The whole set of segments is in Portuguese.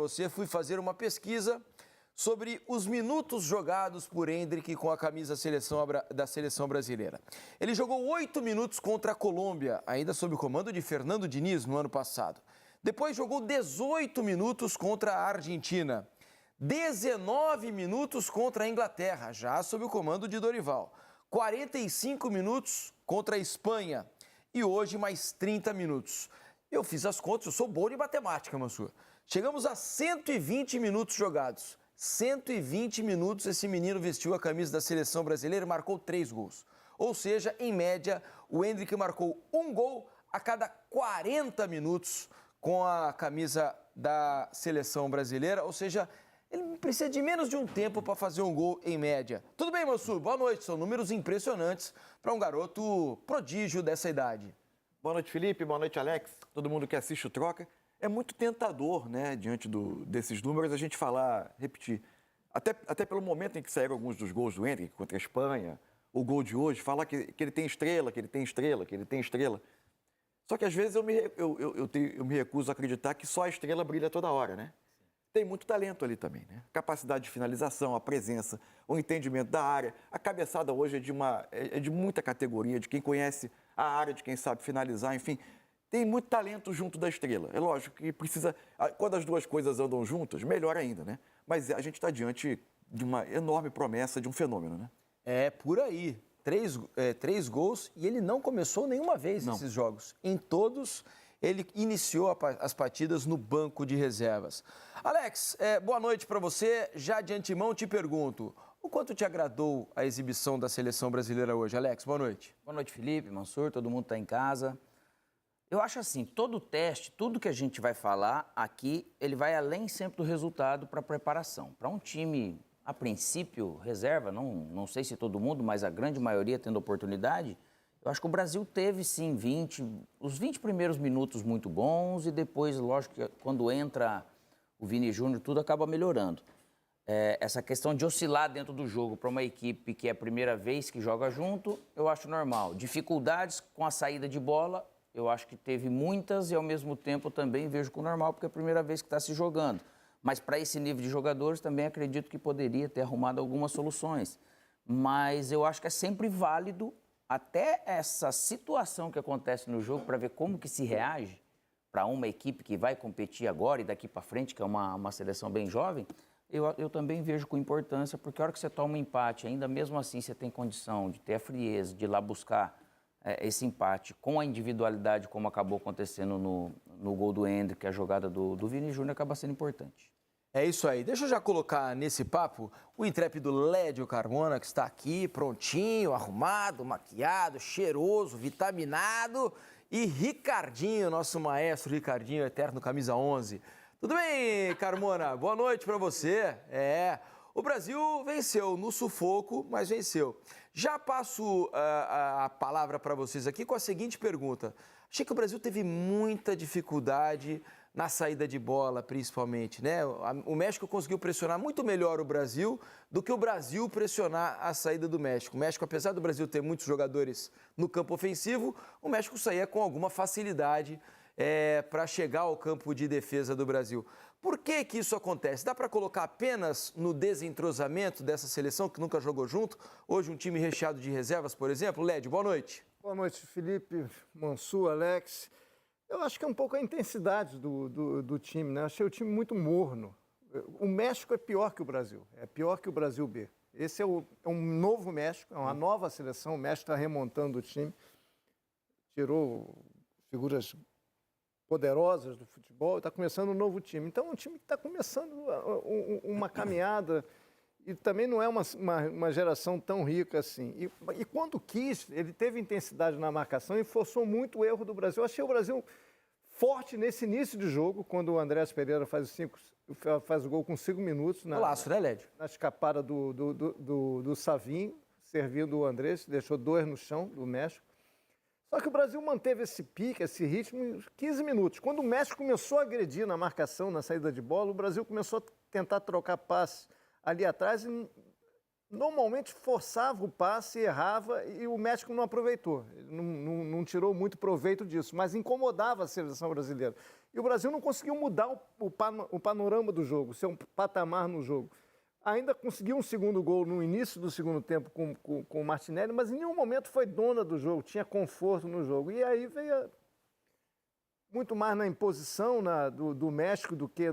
você, fui fazer uma pesquisa sobre os minutos jogados por Endrick com a camisa da seleção brasileira. Ele jogou 8 minutos contra a Colômbia, ainda sob o comando de Fernando Diniz no ano passado. Depois jogou 18 minutos contra a Argentina. 19 minutos contra a Inglaterra, já sob o comando de Dorival. 45 minutos contra a Espanha. E hoje mais 30 minutos. Eu fiz as contas, eu sou bom de matemática, Mansur. Chegamos a 120 minutos jogados. 120 minutos esse menino vestiu a camisa da seleção brasileira e marcou 3 gols. Ou seja, em média, o Endrick marcou 1 gol a cada 40 minutos com a camisa da seleção brasileira. Ou seja, ele precisa de menos de um tempo para fazer um gol em média. Tudo bem, Mansur? Boa noite. São números impressionantes para um garoto prodígio dessa idade. Boa noite, Felipe. Boa noite, Alex. Todo mundo que assiste o Troca. É muito tentador, né, diante desses números, a gente repetir. Até pelo momento em que saíram alguns dos gols do Endrick contra a Espanha, o gol de hoje, falar que ele tem estrela, que ele tem estrela, que ele tem estrela. Só que às vezes eu me recuso a acreditar que só a estrela brilha toda hora, né? Tem muito talento ali também, né? Capacidade de finalização, a presença, o entendimento da área. A cabeçada hoje é de muita categoria, de quem conhece a área, de quem sabe finalizar, enfim. Tem muito talento junto da estrela. É lógico que precisa... Quando as duas coisas andam juntas, melhor ainda, né? Mas a gente está diante de uma enorme promessa, de um fenômeno, né? É, por aí. 3 gols e ele não começou nenhuma vez nesses jogos. Em todos, ele iniciou as partidas no banco de reservas. Alex, boa noite para você. Já de antemão te pergunto, o quanto te agradou a exibição da seleção brasileira hoje? Alex, boa noite. Boa noite, Felipe, Mansur, todo mundo está em casa. Eu acho assim, todo teste, tudo que a gente vai falar aqui, ele vai além sempre do resultado para a preparação. Para um time, a princípio, reserva, não sei se todo mundo, mas a grande maioria tendo oportunidade, eu acho que o Brasil teve, sim, os 20 primeiros minutos muito bons e depois, lógico, que quando entra o Vini Júnior, tudo acaba melhorando. Essa questão de oscilar dentro do jogo para uma equipe que é a primeira vez que joga junto, eu acho normal. Dificuldades com a saída de bola, eu acho que teve muitas e, ao mesmo tempo, também vejo com normal, porque é a primeira vez que está se jogando. Mas, para esse nível de jogadores, também acredito que poderia ter arrumado algumas soluções. Mas eu acho que é sempre válido, até essa situação que acontece no jogo, para ver como que se reage para uma equipe que vai competir agora e daqui para frente, que é uma seleção bem jovem, eu também vejo com importância, porque a hora que você toma um empate, ainda mesmo assim você tem condição de ter a frieza, de ir lá buscar esse empate com a individualidade, como acabou acontecendo no gol do Endrick, que a jogada do Vini Júnior acaba sendo importante. É isso aí. Deixa eu já colocar nesse papo o intrépido Lédio Carmona, que está aqui, prontinho, arrumado, maquiado, cheiroso, vitaminado, e Ricardinho, nosso maestro Ricardinho, eterno camisa 11. Tudo bem, Carmona? Boa noite para você. O Brasil venceu no sufoco, mas venceu. Já passo a palavra para vocês aqui com a seguinte pergunta. Achei que o Brasil teve muita dificuldade na saída de bola, principalmente, né? O México conseguiu pressionar muito melhor o Brasil do que o Brasil pressionar a saída do México. O México, apesar do Brasil ter muitos jogadores no campo ofensivo, o México saía com alguma facilidade para chegar ao campo de defesa do Brasil. Por que que isso acontece? Dá para colocar apenas no desentrosamento dessa seleção que nunca jogou junto? Hoje um time recheado de reservas, por exemplo. Lédio, boa noite. Boa noite, Felipe, Mansur, Alex. Eu acho que é um pouco a intensidade do time, né? Achei o time muito morno. O México é pior que o Brasil, é pior que o Brasil B. Esse é um novo México, é uma nova seleção. O México está remontando o time, tirou figuras poderosas do futebol, está começando um novo time. Então, é um time que está começando uma caminhada e também não é uma geração tão rica assim. E quando quis, ele teve intensidade na marcação e forçou muito o erro do Brasil. Eu achei o Brasil forte nesse início de jogo, quando o Andrés Pereira faz o gol com 5 minutos. Golaço, né, Lédio? Na escapada do Savinho, servindo o Andrés, deixou 2 no chão do México. Só que o Brasil manteve esse pique, esse ritmo, 15 minutos. Quando o México começou a agredir na marcação, na saída de bola, o Brasil começou a tentar trocar passe ali atrás e normalmente forçava o passe, errava e o México não aproveitou. Ele não tirou muito proveito disso, mas incomodava a seleção brasileira. E o Brasil não conseguiu mudar o panorama do jogo, seu patamar no jogo. Ainda conseguiu um segundo gol no início do segundo tempo com o Martinelli, mas em nenhum momento foi dona do jogo, tinha conforto no jogo. E aí veio muito mais na imposição do México do que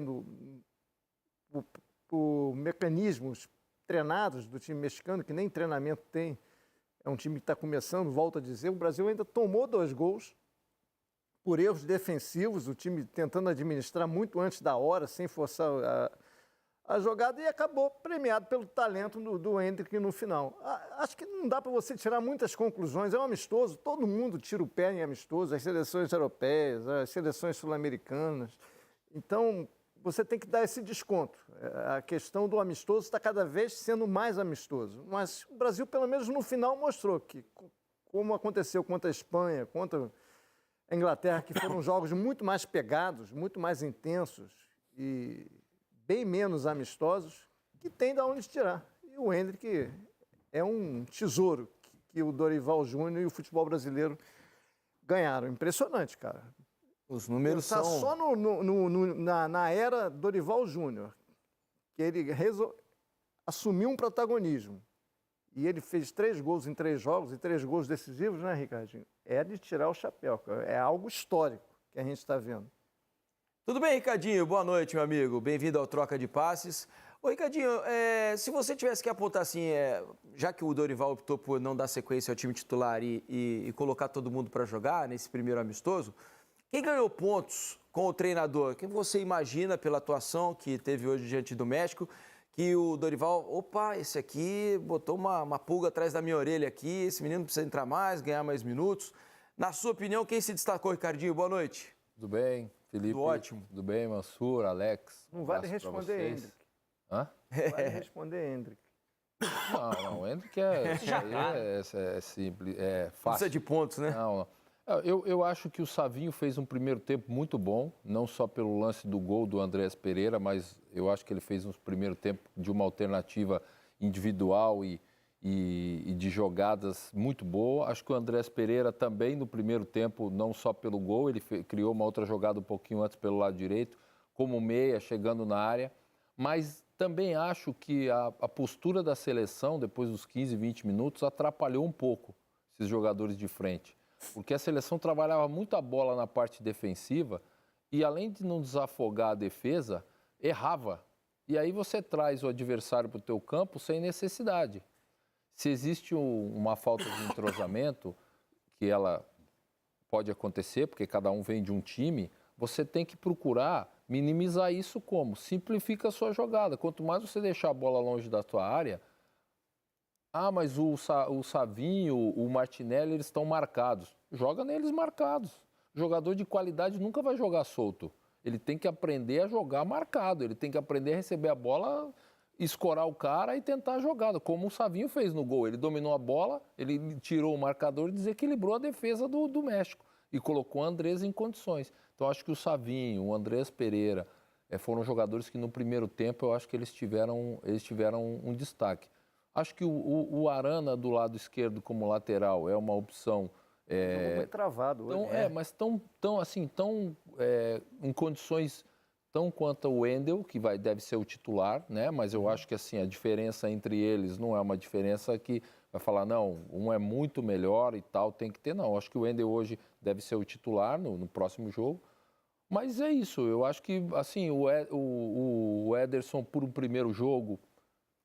por mecanismos treinados do time mexicano, que nem treinamento tem. É um time que está começando, volto a dizer. O Brasil ainda tomou 2 gols por erros defensivos, o time tentando administrar muito antes da hora, sem forçar a jogada, e acabou premiado pelo talento do Endrick no final. Acho que não dá para você tirar muitas conclusões. É um amistoso, todo mundo tira o pé em amistoso, as seleções europeias, as seleções sul-americanas. Então, você tem que dar esse desconto. A questão do amistoso está cada vez sendo mais amistoso. Mas o Brasil, pelo menos no final, mostrou que, como aconteceu contra a Espanha, contra a Inglaterra, que foram jogos muito mais pegados, muito mais intensos e bem menos amistosos, que tem de onde tirar. E o Endrick é um tesouro que o Dorival Júnior e o futebol brasileiro ganharam. Impressionante, cara. Os números são... Só na era Dorival Júnior, que ele assumiu um protagonismo. E ele fez 3 gols em 3 jogos, e 3 gols decisivos, né, Ricardinho? É de tirar o chapéu, cara. É algo histórico que a gente está vendo. Tudo bem, Ricardinho? Boa noite, meu amigo. Bem-vindo ao Troca de Passes. Ô, Ricardinho, se você tivesse que apontar assim, já que o Dorival optou por não dar sequência ao time titular e colocar todo mundo para jogar nesse primeiro amistoso, quem ganhou pontos com o treinador? Quem você imagina pela atuação que teve hoje diante do México, que o Dorival, opa, esse aqui botou uma pulga atrás da minha orelha aqui, esse menino precisa entrar mais, ganhar mais minutos. Na sua opinião, quem se destacou, Ricardinho? Boa noite. Tudo bem, Felipe? Tudo ótimo. Tudo bem, Mansur, Alex? Não vale responder, Endrick. Hã? Não vale responder, Endrick. Não, o Endrick é simples, é fácil. Precisa de pontos, né? Não. Eu acho que o Savinho fez um primeiro tempo muito bom, não só pelo lance do gol do Andrés Pereira, mas eu acho que ele fez um primeiro tempo de uma alternativa individual e de jogadas muito boa. Acho que o Andrés Pereira também no primeiro tempo, não só pelo gol, ele criou uma outra jogada um pouquinho antes pelo lado direito, como meia, chegando na área. Mas também acho que a postura da seleção, depois dos 15, 20 minutos, atrapalhou um pouco esses jogadores de frente. Porque a seleção trabalhava muito a bola na parte defensiva e, além de não desafogar a defesa, errava. E aí você traz o adversário para o teu campo sem necessidade. Se existe uma falta de entrosamento, que ela pode acontecer, porque cada um vem de um time, você tem que procurar minimizar isso como? Simplifica a sua jogada. Quanto mais você deixar a bola longe da tua área... Ah, mas o Savinho, o Martinelli, eles estão marcados. Joga neles marcados. Jogador de qualidade nunca vai jogar solto. Ele tem que aprender a jogar marcado. Ele tem que aprender a receber a bola, escorar o cara e tentar a jogada. Como o Savinho fez no gol. Ele dominou a bola, ele tirou o marcador e desequilibrou a defesa do México. E colocou o Andrés em condições. Então, acho que o Savinho, o Andrés Pereira, foram jogadores que no primeiro tempo eu acho que eles tiveram um destaque. Acho que o Arana do lado esquerdo como lateral é uma opção... Muito travado hoje. Mas tão em condições tão quanto o Wendel, que deve ser o titular, né? Mas eu acho que assim, a diferença entre eles não é uma diferença que vai falar, não, um é muito melhor e tal, tem que ter, não. Acho que o Wendel hoje deve ser o titular no próximo jogo. Mas é isso, eu acho que assim, o Ederson, por um primeiro jogo,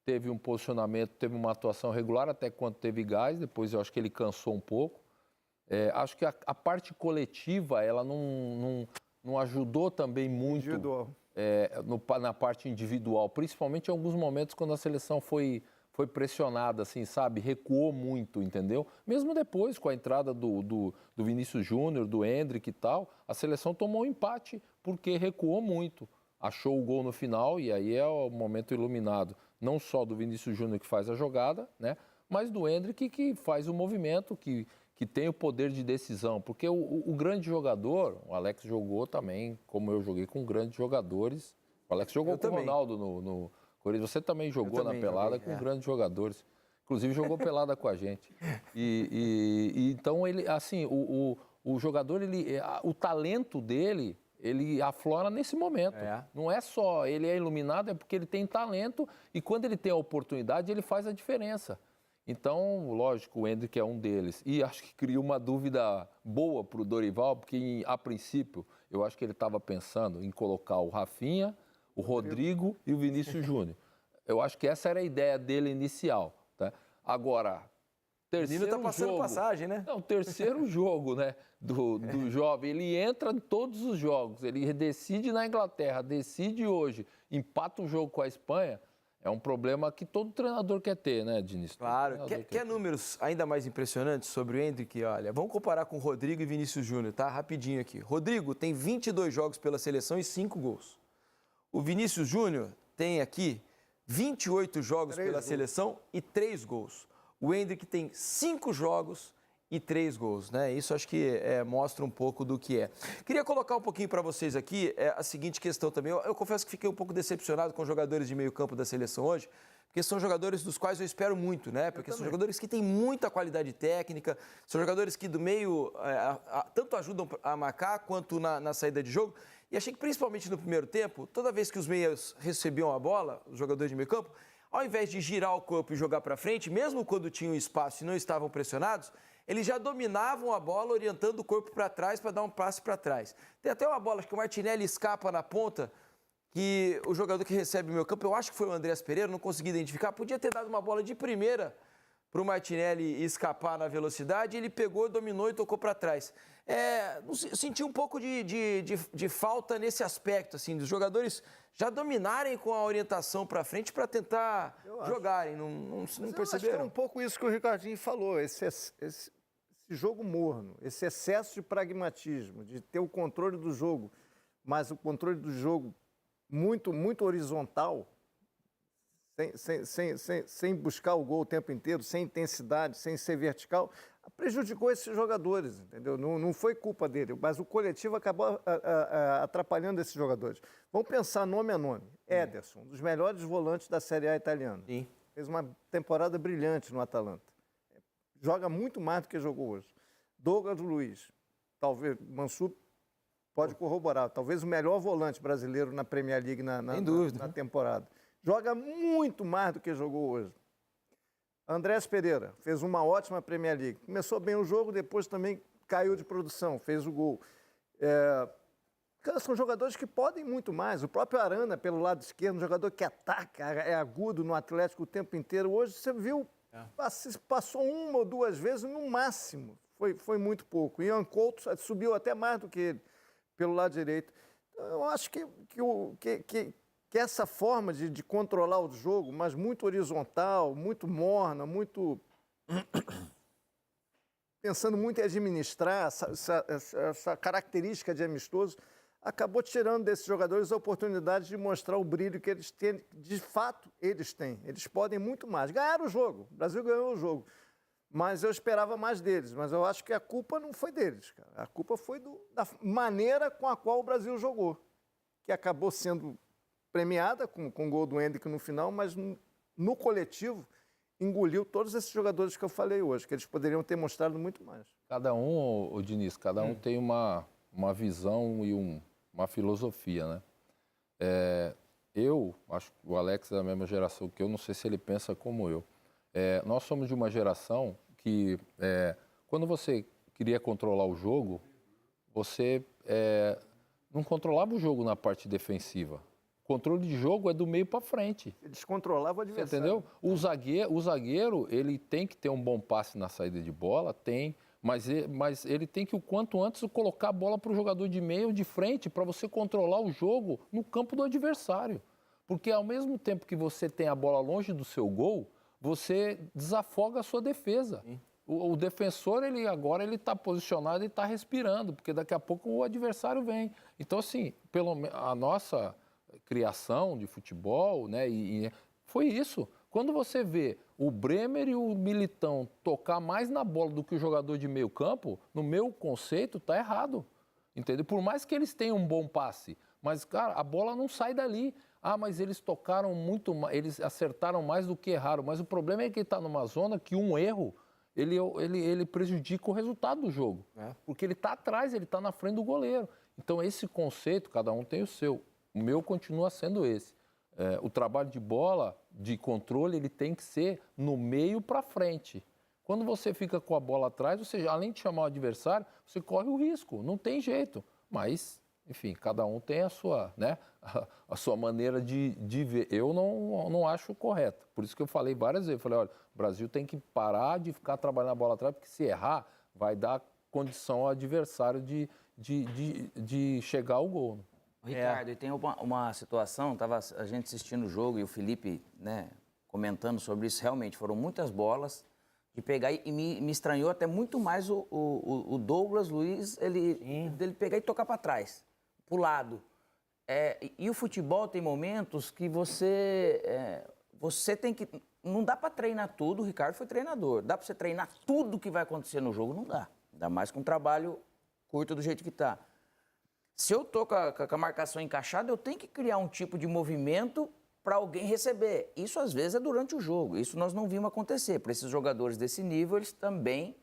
teve um posicionamento, teve uma atuação regular até quando teve gás, depois eu acho que ele cansou um pouco. Acho que a parte coletiva, ela não ajudou também muito na parte individual, principalmente em alguns momentos quando a seleção foi pressionada, assim, sabe? Recuou muito, entendeu? Mesmo depois, com a entrada do Vinícius Júnior, do Endrick e tal, a seleção tomou um empate porque recuou muito. Achou o gol no final e aí é o momento iluminado. Não só do Vinícius Júnior que faz a jogada, né? Mas do Endrick que faz o movimento, que tem o poder de decisão. Porque o grande jogador, o Alex jogou também, como eu joguei com grandes jogadores. O Alex jogou com o Ronaldo Corinthians. Você também jogou na também pelada joguei, com grandes jogadores. Inclusive jogou pelada com a gente. E então ele, assim, o jogador, o talento dele, ele aflora nesse momento. Não é só ele é iluminado, é porque ele tem talento e quando ele tem a oportunidade, ele faz a diferença. Então, lógico, o Endrick é um deles. E acho que cria uma dúvida boa para o Dorival, porque, a princípio, eu acho que ele estava pensando em colocar o Rafinha, o Rodrigo e o Vinícius Júnior. Eu acho que essa era a ideia dele inicial. Tá? Agora, terceiro Menino tá passando jogo, passagem, né? Não, terceiro jogo, né, do jovem. Ele entra em todos os jogos. Ele decide na Inglaterra, decide hoje, empata um jogo com a Espanha. É um problema que todo treinador quer ter, né, Diniz? Claro. Quer números ainda mais impressionantes sobre o Endrick? Olha, vamos comparar com Rodrigo e Vinícius Júnior, tá? Rapidinho aqui. Rodrigo tem 22 jogos pela seleção e 5 gols. O Vinícius Júnior tem aqui 28 jogos pela seleção e 3 gols. O Endrick tem 5 jogos e 3 gols, né? Isso acho que mostra um pouco do que é. Queria colocar um pouquinho para vocês aqui a seguinte questão também. Eu confesso que fiquei um pouco decepcionado com os jogadores de meio campo da seleção hoje, porque são jogadores dos quais eu espero muito, né? Porque são jogadores que têm muita qualidade técnica, são jogadores que do meio tanto ajudam a marcar quanto na saída de jogo. E achei que principalmente no primeiro tempo, toda vez que os meias recebiam a bola, os jogadores de meio campo, ao invés de girar o corpo e jogar para frente, mesmo quando tinham espaço e não estavam pressionados, eles já dominavam a bola, orientando o corpo para trás para dar um passe para trás. Tem até uma bola que o Martinelli escapa na ponta, que o jogador que recebe o meio campo, eu acho que foi o Andreas Pereira, não consegui identificar, podia ter dado uma bola de primeira para o Martinelli escapar na velocidade, ele pegou, dominou e tocou para trás. Senti um pouco de falta nesse aspecto, assim, dos jogadores já dominarem com a orientação para frente para tentar jogarem, não perceberam? Acho que é um pouco isso que o Ricardinho falou, esse jogo morno, esse excesso de pragmatismo, de ter o controle do jogo, mas o controle do jogo muito, muito horizontal, sem buscar o gol o tempo inteiro, sem intensidade, sem ser vertical, prejudicou esses jogadores, entendeu? Não foi culpa dele, mas o coletivo acabou atrapalhando esses jogadores. Vamos pensar nome a nome. Ederson, um dos melhores volantes da Série A italiana. Sim. Fez uma temporada brilhante no Atalanta. Joga muito mais do que jogou hoje. Douglas Luiz, talvez, Mansur pode corroborar, talvez o melhor volante brasileiro na Premier League na temporada. Joga muito mais do que jogou hoje. Andrés Pereira fez uma ótima Premier League. Começou bem o jogo, depois também caiu de produção, fez o gol. São jogadores que podem muito mais. O próprio Arana, pelo lado esquerdo, um jogador que ataca, é agudo no Atlético o tempo inteiro. Hoje você viu, passou uma ou duas vezes no máximo. Foi muito pouco. Ian Couto subiu até mais do que ele, pelo lado direito. Então, eu acho que essa forma de controlar o jogo, mas muito horizontal, muito morna, muito pensando muito em administrar essa característica de amistoso, acabou tirando desses jogadores a oportunidade de mostrar o brilho que eles têm, de fato eles têm. Eles podem muito mais. Ganharam o jogo, o Brasil ganhou o jogo, mas eu esperava mais deles. Mas eu acho que a culpa não foi deles, cara. A culpa foi da maneira com a qual o Brasil jogou, que acabou sendo premiada com o gol do Endrick no final, mas no coletivo engoliu todos esses jogadores que eu falei hoje, que eles poderiam ter mostrado muito mais. Cada um, o Diniz, cada um tem uma visão e uma filosofia, né? Eu acho que o Alex é da mesma geração que eu, não sei se ele pensa como eu. Nós somos de uma geração que, quando você queria controlar o jogo, você não controlava o jogo na parte defensiva. O controle de jogo é do meio para frente. Ele descontrolava o adversário. Você entendeu? O zagueiro, ele tem que ter um bom passe na saída de bola, mas ele tem que, o quanto antes, colocar a bola para o jogador de meio, de frente, para você controlar o jogo no campo do adversário. Porque ao mesmo tempo que você tem a bola longe do seu gol, você desafoga a sua defesa. O defensor, agora ele está posicionado e está respirando, porque daqui a pouco o adversário vem. Então, assim, a nossa criação de futebol, né, foi isso. Quando você vê o Bremer e o Militão tocar mais na bola do que o jogador de meio campo, no meu conceito, está errado. Entendeu? Por mais que eles tenham um bom passe, mas, cara, a bola não sai dali. Ah, mas eles tocaram muito mais, eles acertaram mais do que erraram. Mas o problema é que ele está numa zona que um erro, ele prejudica o resultado do jogo. Porque ele está atrás, ele está na frente do goleiro. Então, esse conceito, cada um tem o seu. O meu continua sendo esse. O trabalho de bola, de controle, ele tem que ser no meio para frente. Quando você fica com a bola atrás, você, além de chamar o adversário, você corre o risco, não tem jeito. Mas, enfim, cada um tem a sua, né, a sua maneira de ver. Eu não acho correto. Por isso que eu falei várias vezes, eu falei, olha, o Brasil tem que parar de ficar trabalhando a bola atrás, porque se errar, vai dar condição ao adversário de chegar ao gol. Ricardo, e tem uma situação, estava a gente assistindo o jogo e o Felipe, né, comentando sobre isso, realmente foram muitas bolas de pegar e me estranhou até muito mais o Douglas Luiz, dele pegar e tocar para trás, para o lado. E o futebol tem momentos que você tem que... Não dá para treinar tudo, o Ricardo foi treinador, dá para você treinar tudo que vai acontecer no jogo? Não dá, ainda mais com um trabalho curto do jeito que está. Se eu estou com a marcação encaixada, eu tenho que criar um tipo de movimento para alguém receber. Isso, às vezes, é durante o jogo. Isso nós não vimos acontecer. Para esses jogadores desse nível, eles também...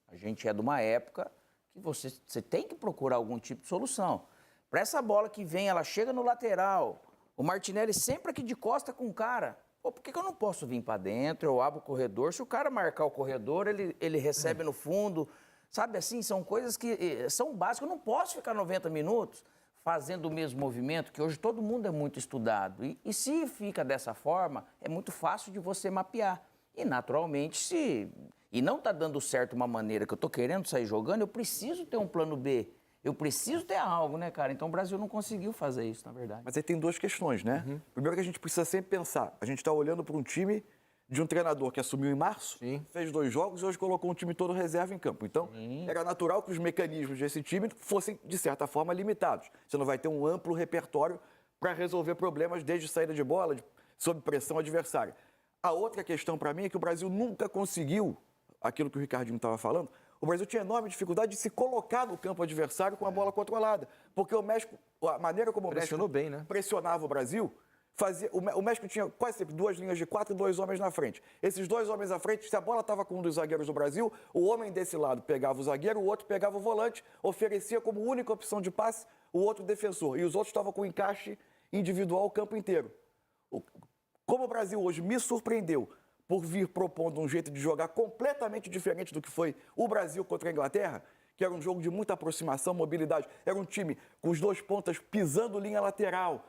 A gente é de uma época que você tem que procurar algum tipo de solução. Para essa bola que vem, ela chega no lateral, o Martinelli sempre aqui de costa com o cara. Pô, por que eu não posso vir para dentro? Eu abro o corredor. Se o cara marcar o corredor, ele recebe no fundo... Sabe assim, são coisas que são básicas. Eu não posso ficar 90 minutos fazendo o mesmo movimento, que hoje todo mundo é muito estudado. E se fica dessa forma, é muito fácil de você mapear. E, naturalmente, e não está dando certo uma maneira que eu estou querendo sair jogando, eu preciso ter um plano B. Eu preciso ter algo, né, cara? Então, o Brasil não conseguiu fazer isso, na verdade. Mas aí tem duas questões, né? Primeiro que a gente precisa sempre pensar. A gente está olhando para um time de um treinador que assumiu em março, fez 2 jogos e hoje colocou um time todo reserva em campo. Então, era natural que os mecanismos desse time fossem, de certa forma, limitados. Você não vai ter um amplo repertório para resolver problemas desde saída de bola, sob pressão adversária. A outra questão para mim é que o Brasil nunca conseguiu, aquilo que o Ricardinho estava falando, o Brasil tinha enorme dificuldade de se colocar no campo adversário com a bola controlada. Porque o México, a maneira como o México bem, né? pressionava o Brasil... O México tinha quase sempre 2 linhas de 4 e 2 homens na frente. Esses 2 homens na frente, se a bola estava com um dos zagueiros do Brasil, o homem desse lado pegava o zagueiro, o outro pegava o volante, oferecia como única opção de passe o outro defensor. E os outros estavam com encaixe individual o campo inteiro. Como o Brasil hoje me surpreendeu por vir propondo um jeito de jogar completamente diferente do que foi o Brasil contra a Inglaterra, que era um jogo de muita aproximação, mobilidade, era um time com os 2 pontas pisando linha lateral,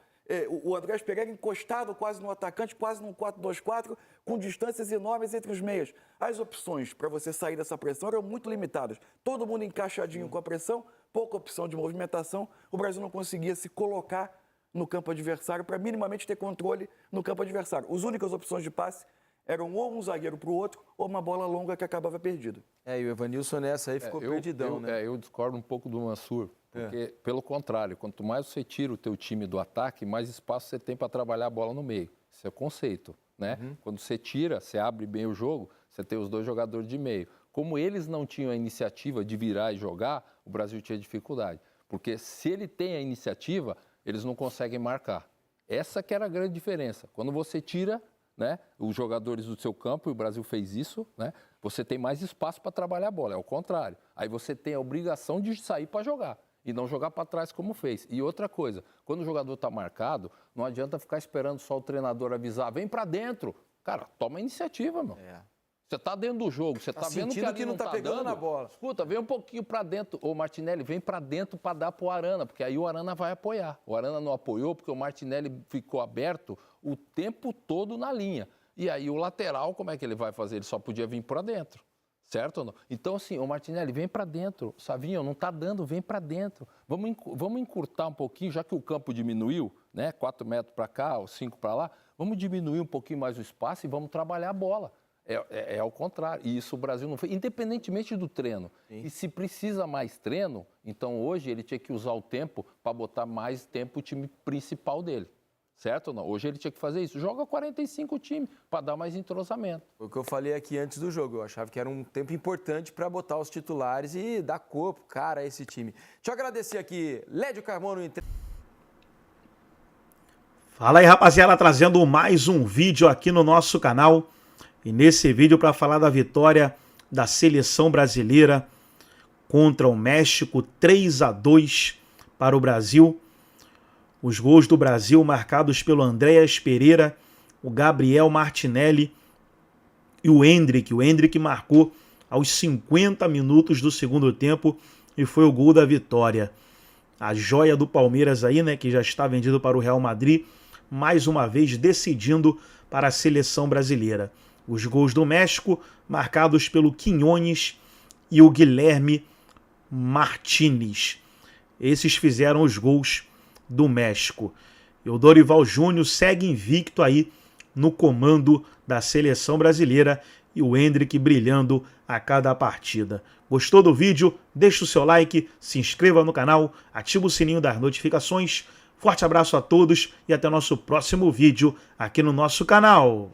o Andrés Pereira encostado quase no atacante, quase num 4-2-4, com distâncias enormes entre os meias. As opções para você sair dessa pressão eram muito limitadas. Todo mundo encaixadinho com a pressão, pouca opção de movimentação. O Brasil não conseguia se colocar no campo adversário para minimamente ter controle no campo adversário. As únicas opções de passe eram ou um zagueiro para o outro ou uma bola longa que acabava perdida. E o Evanilson nessa aí ficou perdidão, né? Eu discordo um pouco do Mansur. Porque, pelo contrário, quanto mais você tira o teu time do ataque, mais espaço você tem para trabalhar a bola no meio. Isso é o conceito, né? Quando você tira, você abre bem o jogo, você tem os 2 jogadores de meio. Como eles não tinham a iniciativa de virar e jogar, o Brasil tinha dificuldade. Porque se ele tem a iniciativa, eles não conseguem marcar. Essa que era a grande diferença. Quando você tira, né, os jogadores do seu campo, e o Brasil fez isso, né, você tem mais espaço para trabalhar a bola. É o contrário. Aí você tem a obrigação de sair para jogar. E não jogar para trás como fez. E outra coisa, quando o jogador está marcado, não adianta ficar esperando só o treinador avisar, vem para dentro. Cara, toma a iniciativa, meu. Você está dentro do jogo, você está vendo que ali não está pegando dando, na bola. Escuta, vem um pouquinho para dentro. Ô, Martinelli, vem para dentro para dar para o Arana, porque aí o Arana vai apoiar. O Arana não apoiou porque o Martinelli ficou aberto o tempo todo na linha. E aí o lateral, como é que ele vai fazer? Ele só podia vir para dentro. Certo ou não? Então, assim, o Martinelli, vem para dentro. Savinho, não está dando, vem para dentro. Vamos encurtar um pouquinho, já que o campo diminuiu, né? 4 metros para cá, ou 5 para lá, vamos diminuir um pouquinho mais o espaço e vamos trabalhar a bola. É ao contrário. E isso o Brasil não fez, independentemente do treino. E se precisa mais treino, então hoje ele tinha que usar o tempo para botar mais tempo o time principal dele. Certo ou não? Hoje ele tinha que fazer isso. Joga 45 times para dar mais entrosamento. Foi o que eu falei aqui antes do jogo. Eu achava que era um tempo importante para botar os titulares e dar corpo, cara, a esse time. Deixa eu agradecer aqui, Lédio Carmona. Fala aí, rapaziada, trazendo mais um vídeo aqui no nosso canal. E nesse vídeo para falar da vitória da seleção brasileira contra o México, 3-2 para o Brasil. Os gols do Brasil marcados pelo Andréas Pereira, o Gabriel Martinelli e o Endrick. O Endrick marcou aos 50 minutos do segundo tempo e foi o gol da vitória. A joia do Palmeiras aí, né, que já está vendido para o Real Madrid, mais uma vez decidindo para a seleção brasileira. Os gols do México marcados pelo Quiñones e o Guilherme Martínez. Esses fizeram os gols do México. E o Dorival Júnior segue invicto aí no comando da seleção brasileira e o Endrick brilhando a cada partida. Gostou do vídeo? Deixa o seu like, se inscreva no canal, ativa o sininho das notificações. Forte abraço a todos e até o nosso próximo vídeo aqui no nosso canal.